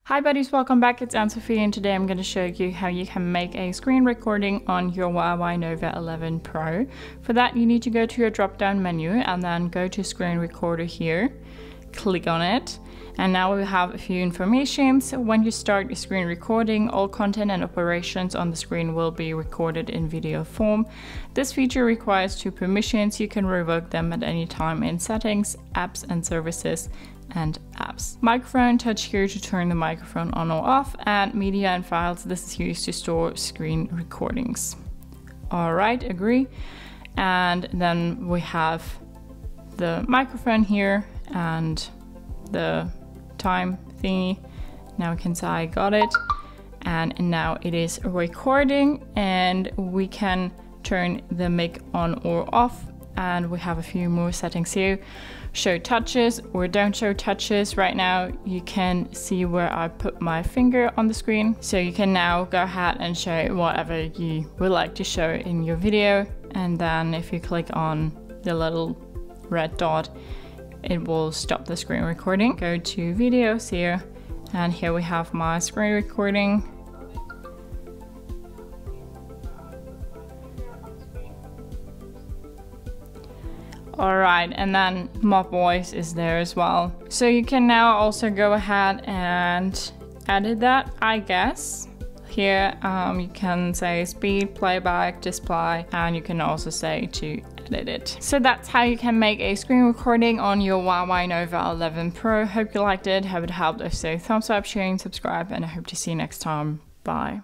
Hi buddies, welcome back. It's Anne-Sophie and today I'm going to show you how you can make a screen recording on your Huawei Nova 11 Pro. For that you need to go to your drop down menu and then go to screen recorder here, click on it, and now we have a few information. So when you start your screen recording, all content and operations on the screen will be recorded in video form. This feature requires 2 permissions. You can revoke them at any time in settings, apps and services, and apps. Microphone, touch here to turn the microphone on or off, and media and files, this is used to store screen recordings. Alright, agree. And then we have the microphone here and the time thingy. Now we can say I got it, and now it is recording, and we can turn the mic on or off. And we have a few more settings here. Show touches or don't show touches. Right now you can see where I put my finger on the screen. So you can now go ahead and show whatever you would like to show in your video. And then if you click on the little red dot, it will stop the screen recording. Go to videos here, and here we have my screen recording. Alright, and then my voice is there as well. So you can now also go ahead and edit that, I guess. Here you can say speed, playback, display, and you can also say to edit it. So that's how you can make a screen recording on your Huawei Nova 11 Pro. Hope you liked it, hope it helped. If so, thumbs up, sharing, subscribe, and I hope to see you next time. Bye.